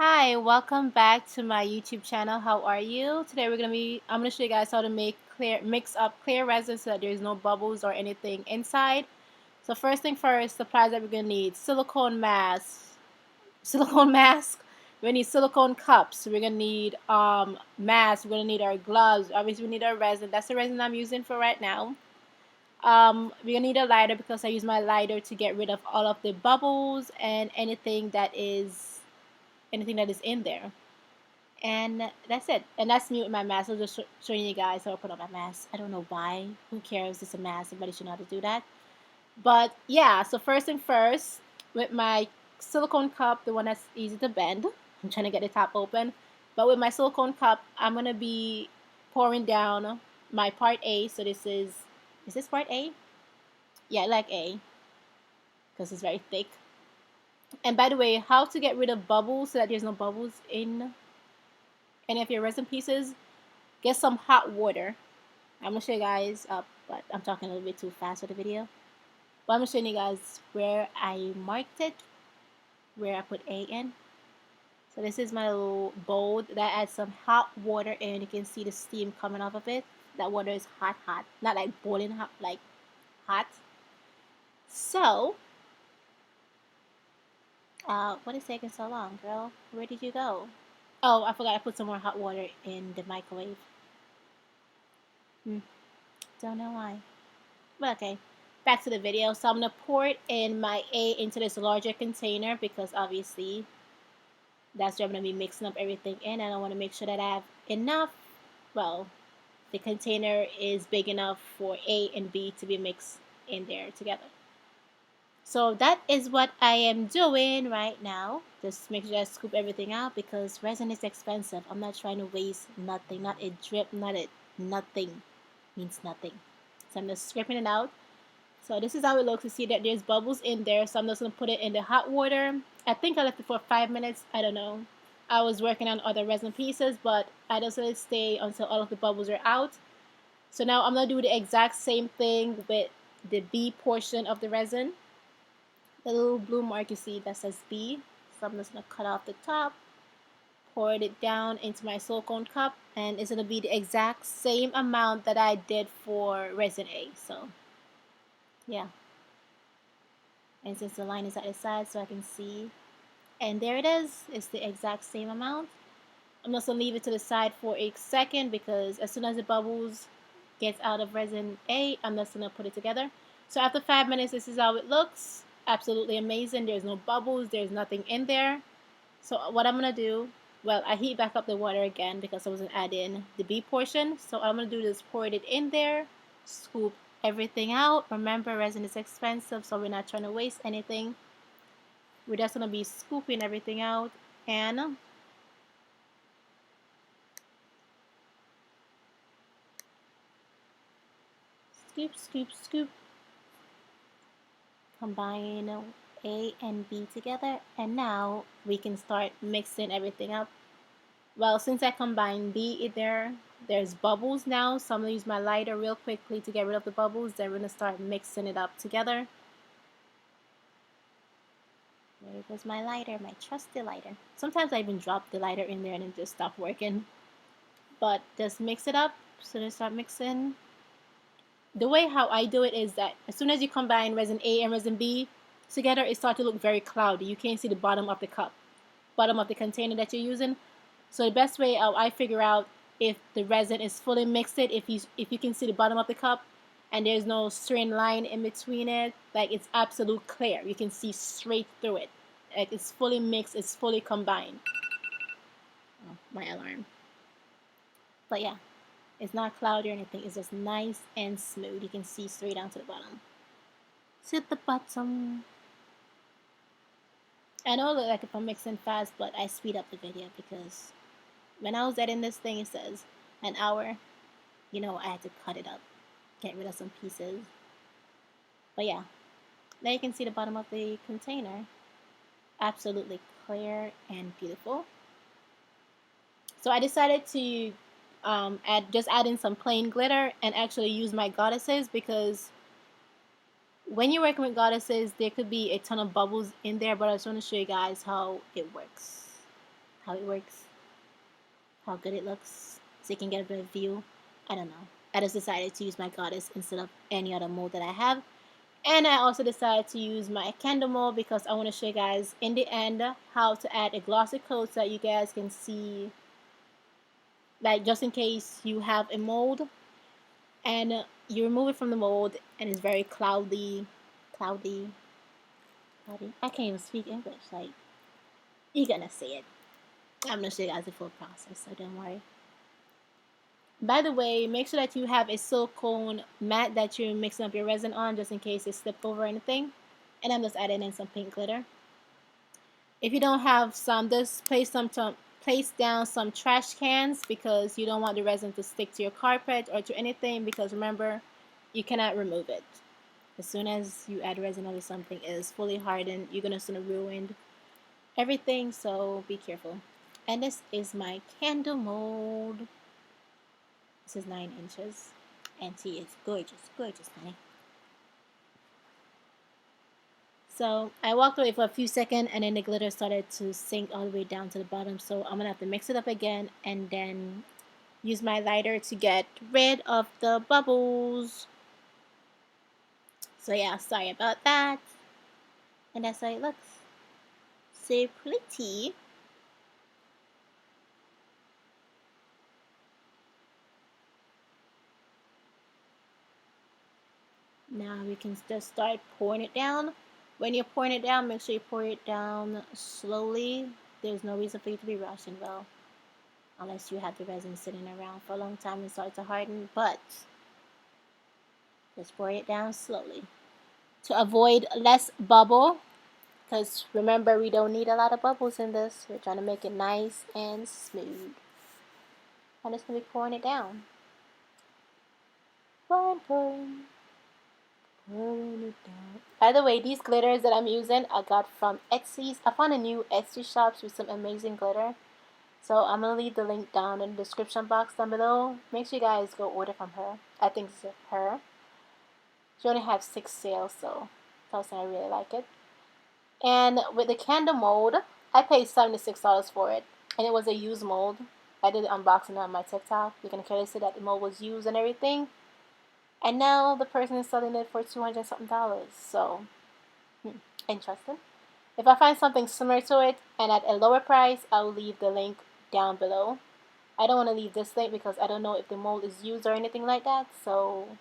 Hi, welcome back to my YouTube channel. How are you? Today I'm gonna show you guys how to mix up clear resin so that there's no bubbles or anything inside. So first thing first, supplies that we're gonna need: silicone mask. We're gonna need silicone cups. We're gonna need masks. We're gonna need our gloves. Obviously, we need our resin. That's the resin I'm using for right now. We're gonna need a lighter because I use my lighter to get rid of all of the bubbles and anything that is in there. And that's it. And that's me with my mask. I'm just showing you guys how I put on my mask. I don't know why. Who cares? It's a mask. Everybody should know how to do that. But yeah, so first thing first, with my silicone cup, the one that's easy to bend. I'm trying to get the top open. But with my silicone cup, I'm going to be pouring down my part A. So is this part A? Yeah, I like A because it's very thick. And by the way, how to get rid of bubbles so that there's no bubbles in any of your resin pieces? Get some hot water. I'm gonna show you guys but I'm talking a little bit too fast for the video. But I'm showing you guys where I marked it, where I put A in. So this is my little bowl that I add some hot water in. You can see the steam coming off of it. That water is hot, not like boiling hot, like hot. So what is taking so long, girl? Where did you go? Oh, I forgot I put some more hot water in the microwave. Don't know why. But okay, back to the video. So I'm going to pour it in my A into this larger container because obviously that's where I'm going to be mixing up everything in. And I want to make sure that I have enough, well, the container is big enough for A and B to be mixed in there together. So that is what I am doing right now. Just make sure I scoop everything out because resin is expensive. I'm not trying to waste nothing, not a drip, nothing. Means nothing. So I'm just scraping it out. So this is how it looks. You see that there's bubbles in there. So I'm just going to put it in the hot water. I think I left it for 5 minutes. I don't know. I was working on other resin pieces, but I just let it stay until all of the bubbles are out. So now I'm going to do the exact same thing with the B portion of the resin. The little blue mark you see that says B. So I'm just going to cut off the top, pour it down into my silicone cup, and it's going to be the exact same amount that I did for resin A. So yeah, and since the line is at the side so I can see, and there it is, it's the exact same amount. I'm just gonna leave it to the side for a second because as soon as the bubbles gets out of resin A, I'm just gonna put it together. So after 5 minutes, this is how it looks. Absolutely amazing. There's no bubbles, there's nothing in there. So what I'm gonna do, well, I heat back up the water again because I wasn't adding the B portion. So what I'm gonna do is pour it in there, scoop everything out. Remember, resin is expensive, so we're not trying to waste anything. We're just gonna be scooping everything out and scoop, scoop, scoop. Combine A and B together, and now we can start mixing everything up. Well, since I combined B in there, there's bubbles now, so I'm going to use my lighter real quickly to get rid of the bubbles. Then we're going to start mixing it up together. There goes my lighter, my trusty lighter. Sometimes I even drop the lighter in there and it just stop working. But just mix it up. So just start mixing. The way how I do it is that as soon as you combine resin A and resin B together, it starts to look very cloudy. You can't see the bottom of the cup, bottom of the container that you're using. So the best way I figure out if the resin is fully mixed, if you can see the bottom of the cup and there's no straight line in between it, like it's absolute clear. You can see straight through it. Like it's fully mixed, it's fully combined. Oh, my alarm. But yeah, it's not cloudy or anything. It's just nice and smooth. You can see straight down to the bottom. To the bottom. I know that like if I'm mixing fast, but I speed up the video because when I was editing this thing, it says an hour. You know, I had to cut it up, get rid of some pieces. But yeah, now you can see the bottom of the container. Absolutely clear and beautiful. So I decided to add in some plain glitter and actually use my goddesses because when you're working with goddesses, there could be a ton of bubbles in there, but I just want to show you guys how it works. how it works, how good it looks, so you can get a better view. I don't know. I just decided to use my goddess instead of any other mold that I have. And I also decided to use my candle mold because I want to show you guys in the end how to add a glossy coat so that you guys can see, like, just in case you have a mold and you remove it from the mold and it's very cloudy. I can't even speak English. Like, you're gonna see it. I'm gonna show you guys the full process, so don't worry. By the way, make sure that you have a silicone mat that you're mixing up your resin on just in case it slipped over anything. And I'm just adding in some pink glitter. If you don't have some, just place down some trash cans because you don't want the resin to stick to your carpet or to anything, because remember, you cannot remove it. As soon as you add resin onto something is fully hardened, you're gonna soon ruin everything, so be careful. And this is my candle mold. This is 9 inches. And she is gorgeous, gorgeous, honey. So I walked away for a few seconds and then the glitter started to sink all the way down to the bottom. So I'm going to have to mix it up again and then use my lighter to get rid of the bubbles. So yeah, sorry about that. And that's how it looks. So pretty. Now we can just start pouring it down. When you're pouring it down, make sure you pour it down slowly. There's no reason for you to be rushing, well, unless you have the resin sitting around for a long time and start to harden, but just pour it down slowly to avoid less bubble, because remember, we don't need a lot of bubbles in this. We're trying to make it nice and smooth. I'm just going to be pouring it down. Pouring it down. By the way, these glitters that I'm using I got from Etsy. I found a new Etsy shops with some amazing glitter. So I'm going to leave the link down in the description box down below. Make sure you guys go order from her. I think it's her. She only has 6 sales, so personally I really like it. And with the candle mold, I paid $76 for it. And it was a used mold. I did the unboxing on my TikTok. You can clearly see that the mold was used and everything. And now the person is selling it for $200 something. So, interesting. If I find something similar to it and at a lower price, I'll leave the link down below. I don't want to leave this link because I don't know if the mold is used or anything like that. So,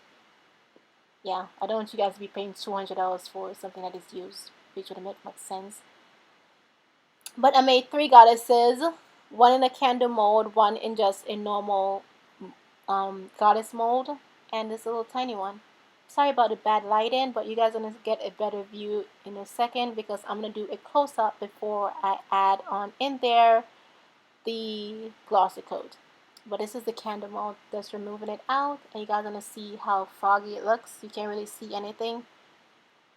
yeah, I don't want you guys to be paying $200 for something that is used, which would make much sense. But I made 3 goddesses, one in a candle mold, one in just a normal goddess mold, and this little tiny one. Sorry about the bad lighting, but you guys are going to get a better view in a second because I'm going to do a close-up before I add on in there the glossy coat. But this is the candle mold, just removing it out, and you guys are going to see how foggy it looks. You can't really see anything.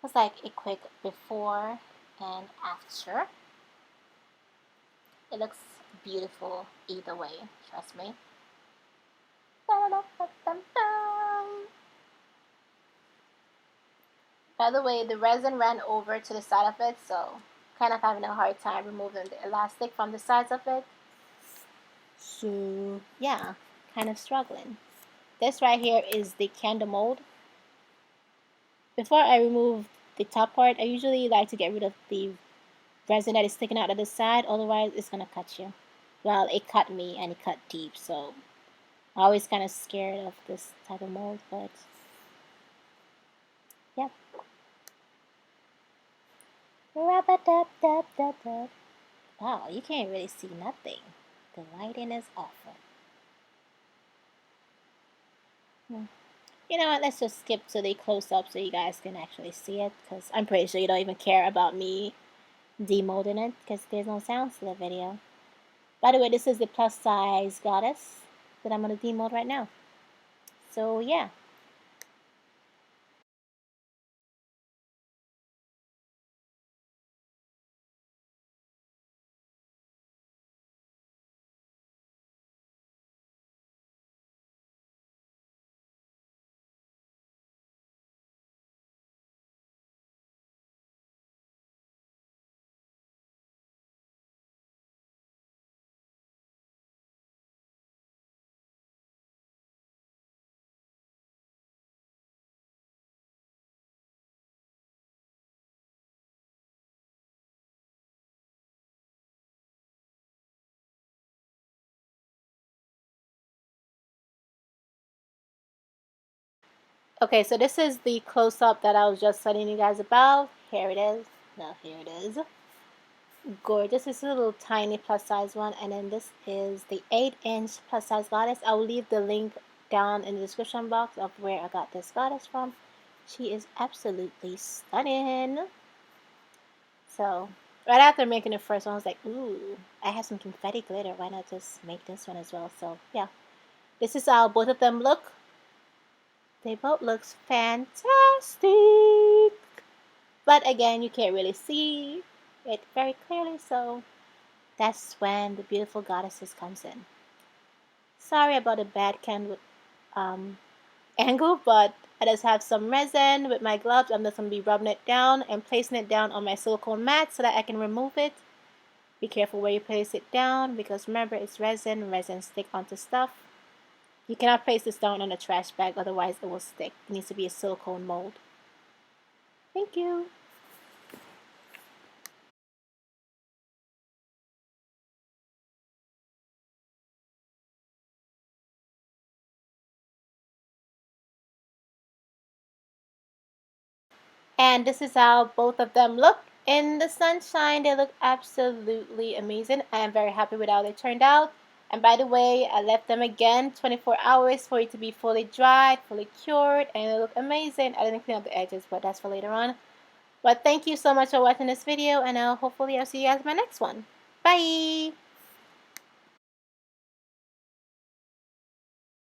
It's like a quick before and after. It looks beautiful either way, trust me. By the way, the resin ran over to the side of it, so kind of having a hard time removing the elastic from the sides of it. So yeah, kind of struggling. This right here is the candle mold. Before I remove the top part, I usually like to get rid of the resin that is sticking out of the side, otherwise it's gonna cut you. Well, it cut me and it cut deep, so I'm always kind of scared of this type of mold, but yeah. Wow, you can't really see nothing. The lighting is awful. You know what, let's just skip to the close-up so you guys can actually see it, because I'm pretty sure you don't even care about me demolding it, because there's no sounds to the video. By the way, this is the plus size goddess that I'm going to demold right now. So yeah. Okay, so this is the close-up that I was just telling you guys about. Here it is. No, here it is. Gorgeous. This is a little tiny plus size one, and then this is the 8-inch plus size goddess. I will leave the link down in the description box of where I got this goddess from. She is absolutely stunning. So right after making the first one, I was like, ooh, I have some confetti glitter. Why not just make this one as well? So yeah, this is how both of them look. They both look fantastic. But again, you can't really see it very clearly, so that's when the beautiful goddesses comes in. Sorry about the bad angle, but I just have some resin with my gloves. I'm just going to be rubbing it down and placing it down on my silicone mat so that I can remove it. Be careful where you place it down because remember it's resin. Resin stick onto stuff. You cannot place this down on a trash bag, otherwise it will stick. It needs to be a silicone mold. Thank you. And this is how both of them look in the sunshine. They look absolutely amazing. I am very happy with how they turned out. And by the way, I left them again 24 hours for it to be fully dried, fully cured, and they look amazing. I didn't clean up the edges, but that's for later on. But thank you so much for watching this video, and hopefully I'll see you guys in my next one. Bye!